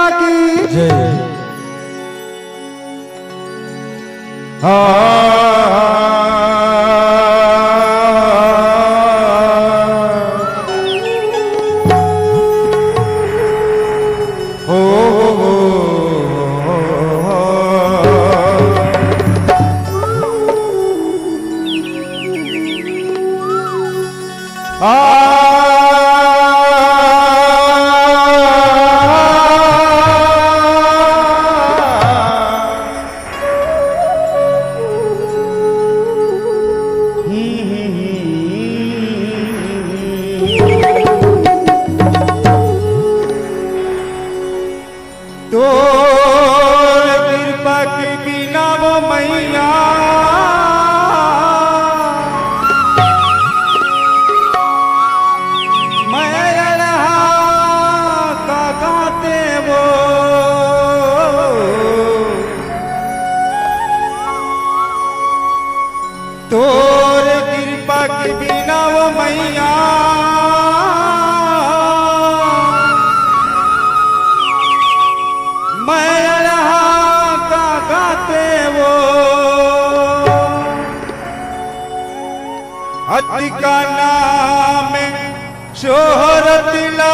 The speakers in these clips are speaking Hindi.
मैया की जय। तो कृपा के बिना वो मैया मैं रहा का गाते वो तोर कृपा के बिना वो मैया का नाम शोहरत ला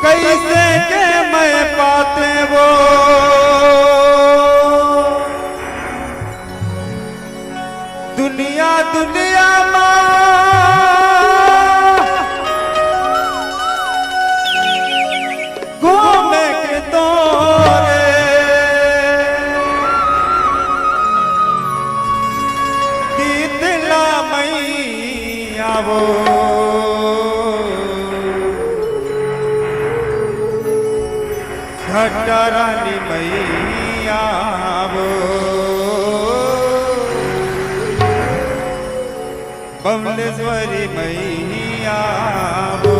कैसे के मैं पाते वो दुनिया दुनिया घूमे के तोरे वो घटा रानी मैया वो बमलेश्वरी मैया वो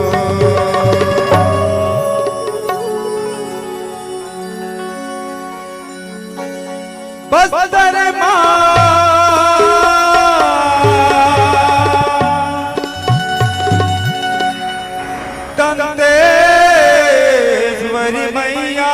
बस्तर माँ दंतेश्वरी मैया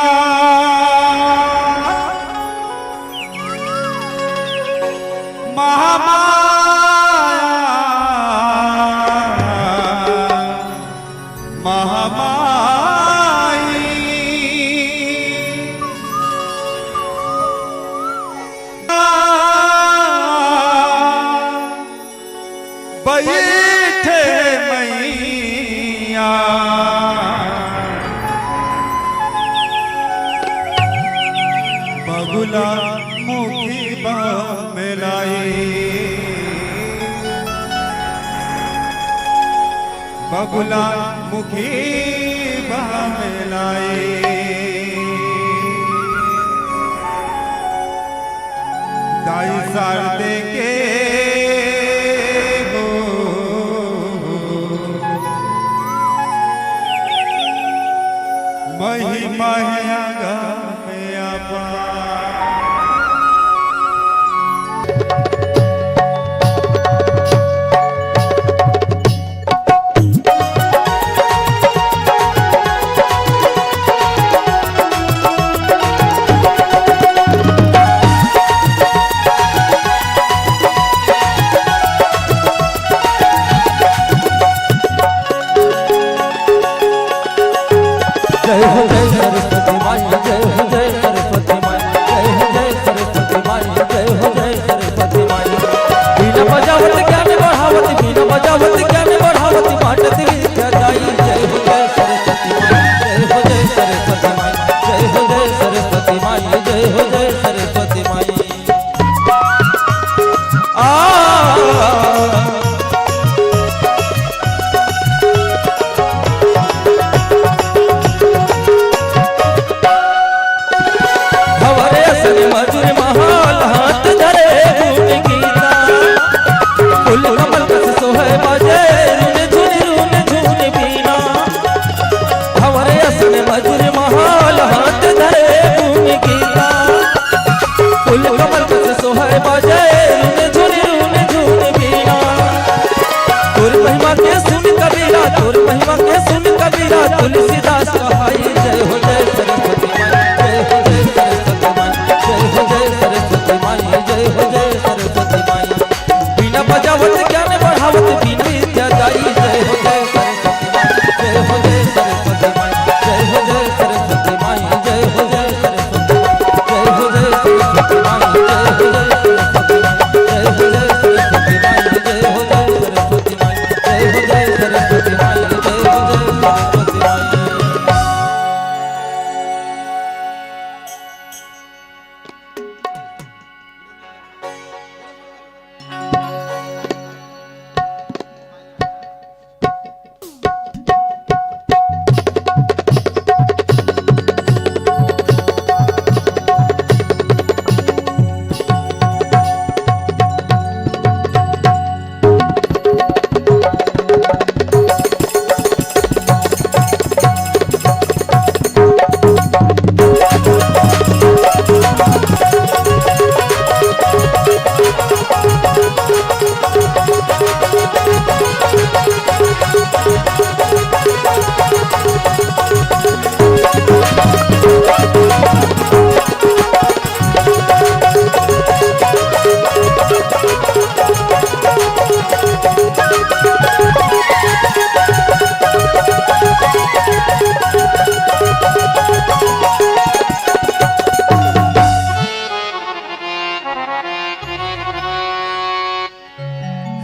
महामाई बैठे मैया बगुला मुखी मिलाई बगुला मुखी मिलाई दाई सार दे के हो महिमा गा में आपा जय हो जय सरस्वती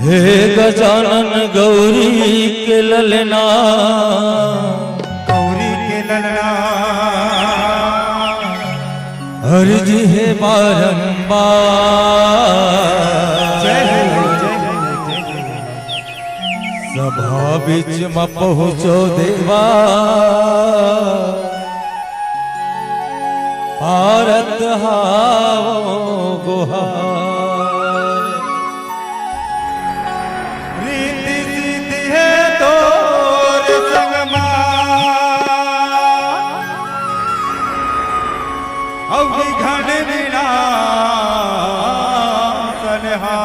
हे गजानन गौरी के ललना, गौरी के ललना अर्ज है बारंबार। जय हो जय हो जय हो। सभा बीच में पहुँचो देवा, भारत हाओ गुहार। रीति सीधी है तोर संगमा, अवधि घन बिना सनहा।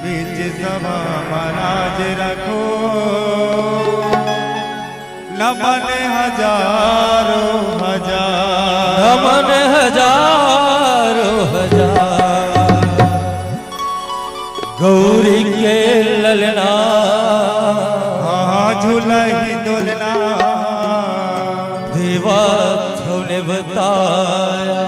बीच सभा महाराज रखो, नमन हजारों हजार, नमन हजारों हजार। गौरी के ललना, हाँ झूलही दुलना। देवा ने बताया।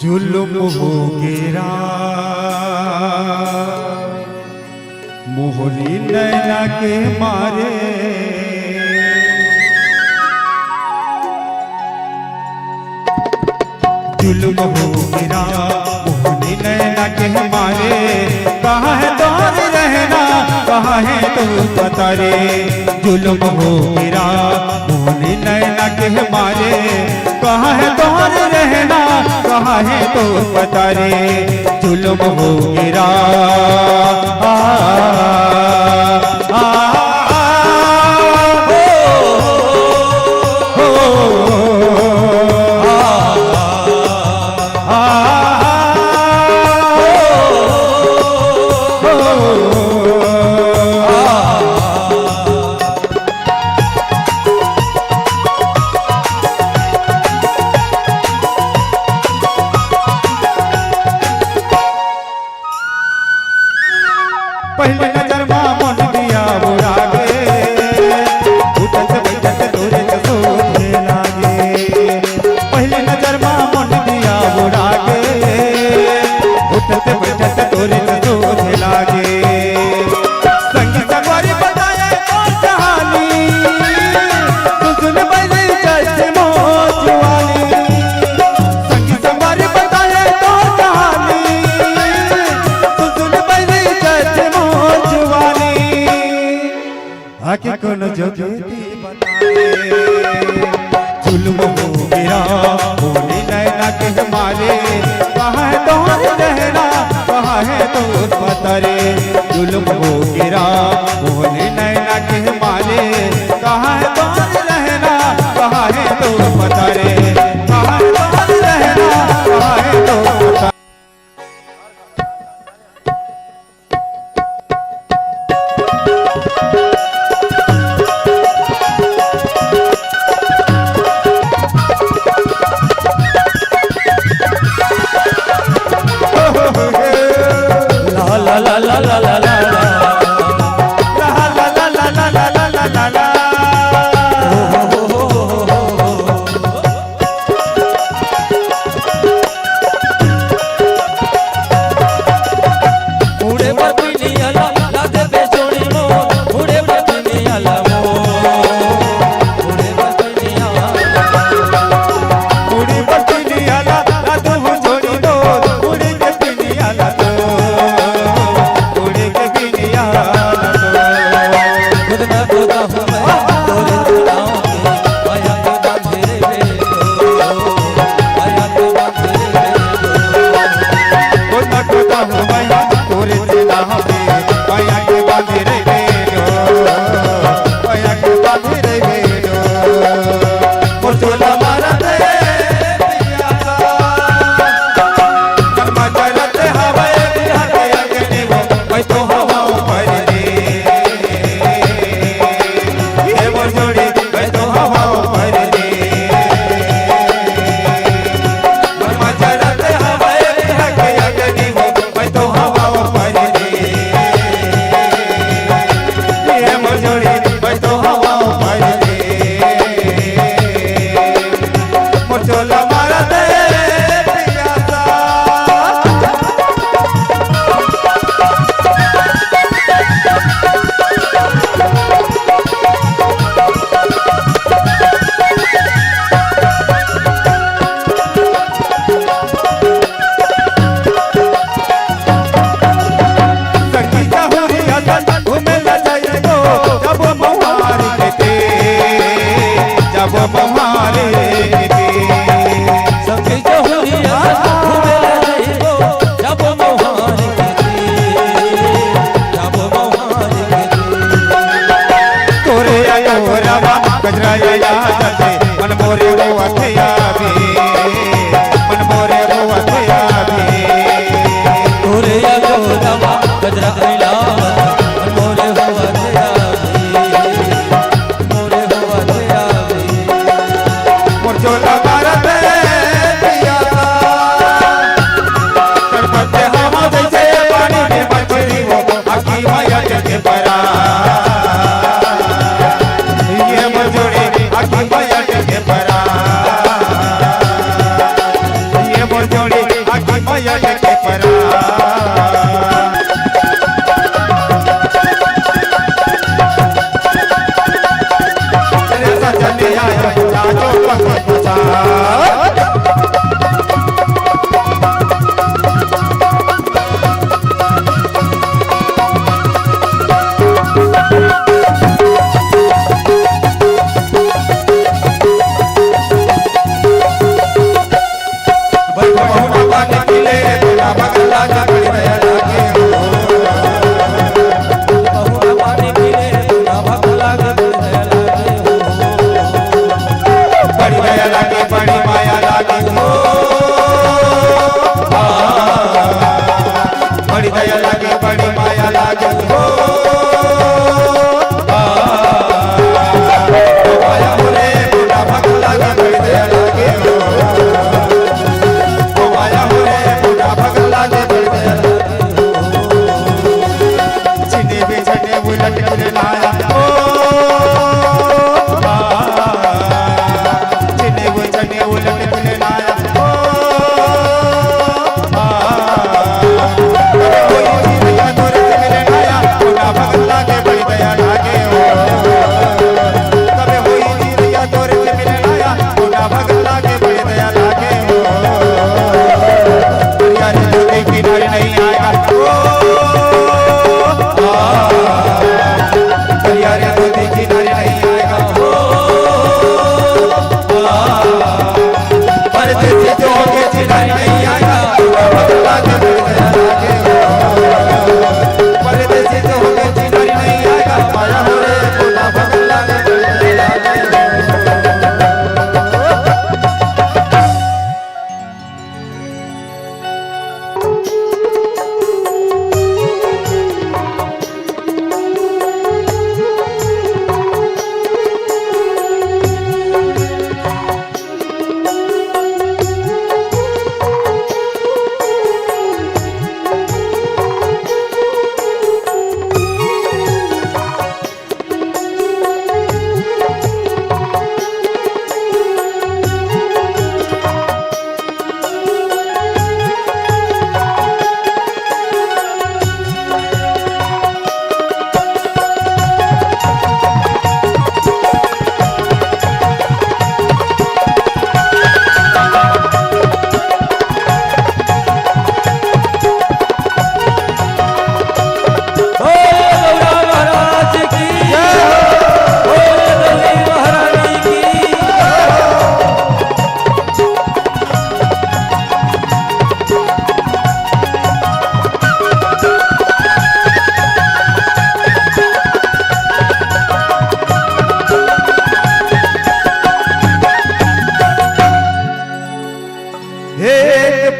जुल्म हो गिरा मोहनी नैना के मारे जुल्म हो गिरा मोहनी नैना के मारे कहाँ है दौर रहना कहाँ है तो बता रे जुल्म हो गिरा मोहनी नैना के मारे कहाँ है दौर रहना कहाँ है तो बता रे जुल्म हो गिरा पहले नजर में मन दिया बुरा गे उठत बैठत तोरे के सोचे लागे पहले नजर में मन दिया बुरा गे उठत बैठत तोरे के सोचे लागे संग संगवारी बताए और कहानी सुन बैले जैसे मौज वाली संग संगवारी बताए तो कहानी सुन बैले जैसे आके कौन जोगेती बताए जुल्म हो गिरा मोहनी नैना के मारे कहाँ है दौर रहना कहाँ है तो बता रे जुल्म हो गिरा मोहनी नैना के मारे कहाँ है दौर रहना कहाँ है तो बता रे कहाँ है दौर रहना कहाँ है तो बता परदेसी जो के चिनाई नहीं आएगा बंगला के दया लागे हो परदेसी जो के चिनाई नहीं आएगा माया हो रे पूरा बंगला के दया लागे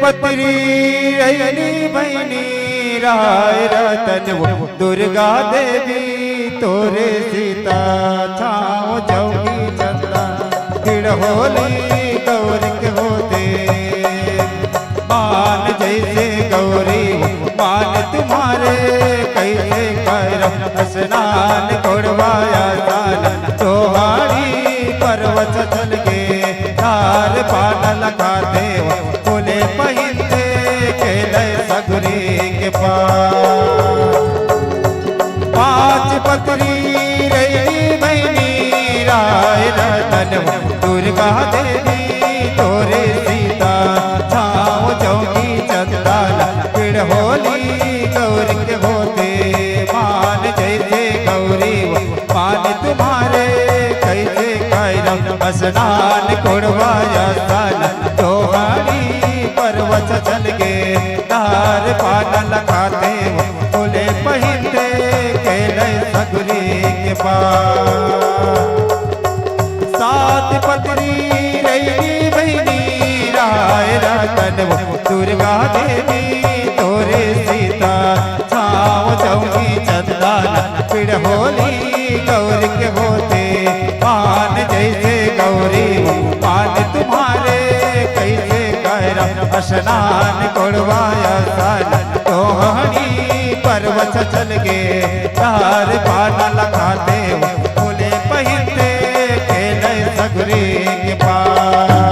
पत्री रैनी बहनी राय रतन वो दुर्गा देवी तोरे सीता छाँव चौकी चंदा होली गौरी के होते मान जैसे गौरी मान तुम्हारे कैसे कर स्नान कोड़वाया साल तोहारी पर्वत चल के धार पान लगाते बोले पहिंदे केले सगुरी के पास पांच पत्री रही बहनी राय रतन दुर्गा देवी तोरे सीता छाँव चौकी चंदान पिड़ होली गौरी के होते मान जैसे गौरी मान तुम्हारे कैसे कैरम स्नान कोड़वाया साल तोहारी पर्वत चल के तार पान लगाते बोले पहिंदे केले सगुरी के पास सात पत्री रही बहनी राय रतन दुर्गा देवी तोरे सीता छाँव चौकी चंदान पिड़ होली गौरी के होते मान जैसे गौरी मान तुम्हारे कैसे कैरम स्नान कोड़वाया साल तोहनी पर्वत चल गे तार पान लगाते बोले पहिंदे केले सगुरी के पास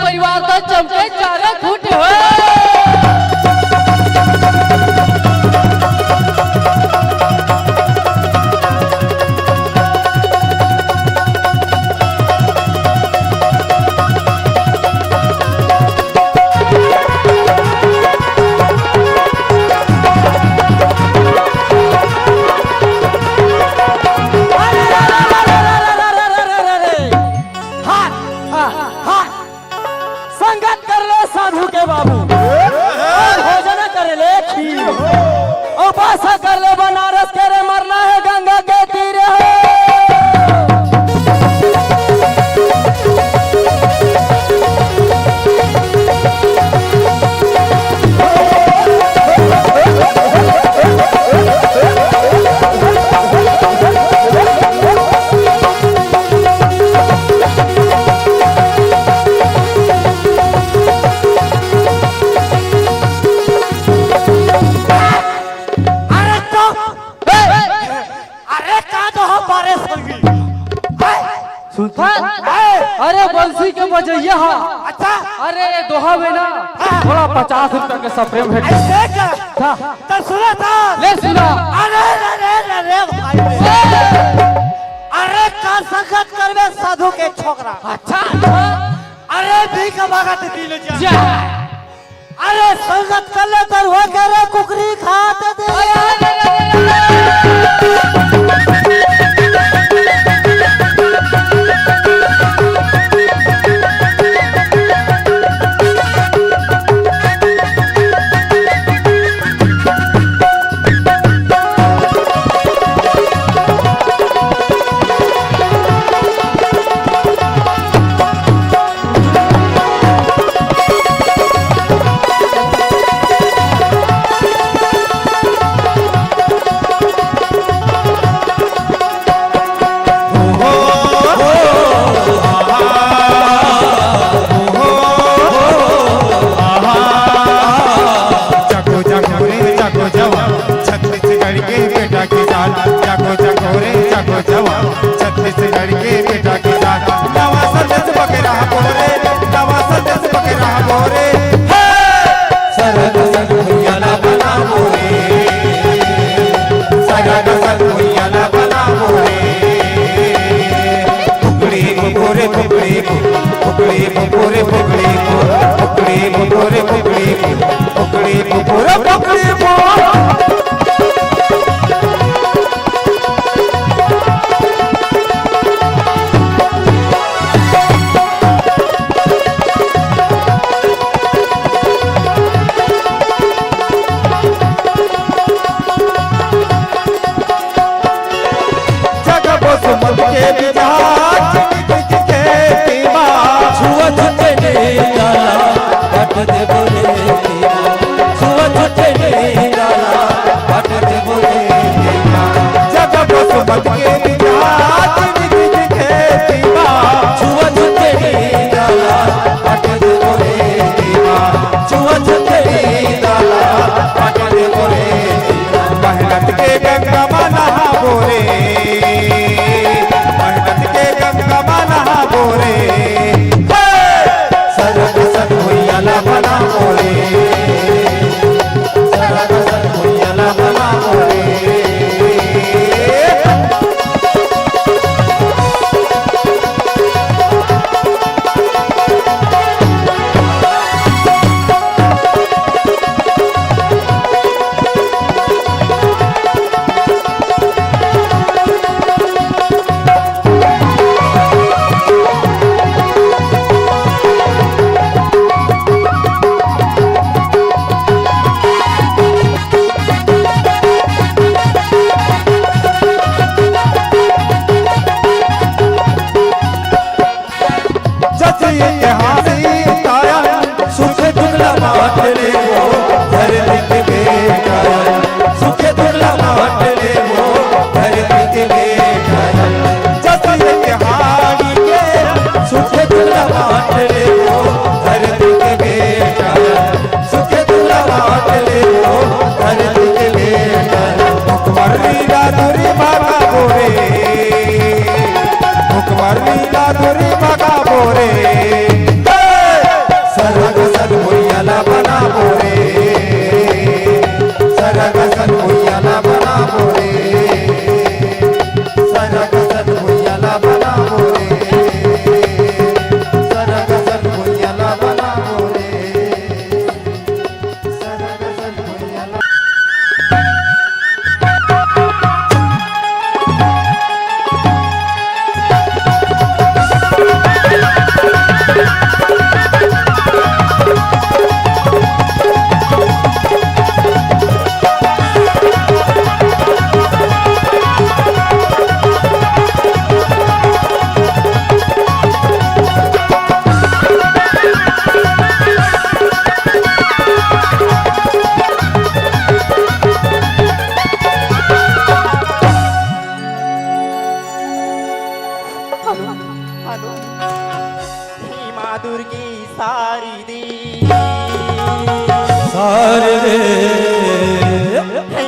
परिवार का चमके चारा फूट हो अरे अरे बंसी के बजैया हा। अच्छा अरे ये दोहा में ना थोड़ा 50 रुपए के स्प्रे भेट ऐसे क्या था। तो सुना था ले सुना। अरे अरे अरे भाई रे। अरे का संगत करवे साधु के छोकरा। अच्छा अरे भीख मांगत दिल जा जा। अरे संगत कर ले तर हो करे कुकरी खाते दे छत्तीसगढ़ के बेटा किसान नवा संदेश बकरा बोरे नवा संदेश बकरा बोरे सरग सग भैया ना बना बोरे सरग सग भैया ना बना बोरे फुकड़ी बोरे फुकड़ी फुकड़ी बोरे फुकड़ी फुकड़ी बोरे फुकड़ी फुकड़ी बोरे फुकड़ी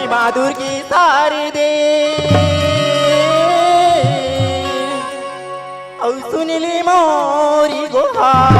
बहादुर की सारी दे और सुनिली मोरी गुहार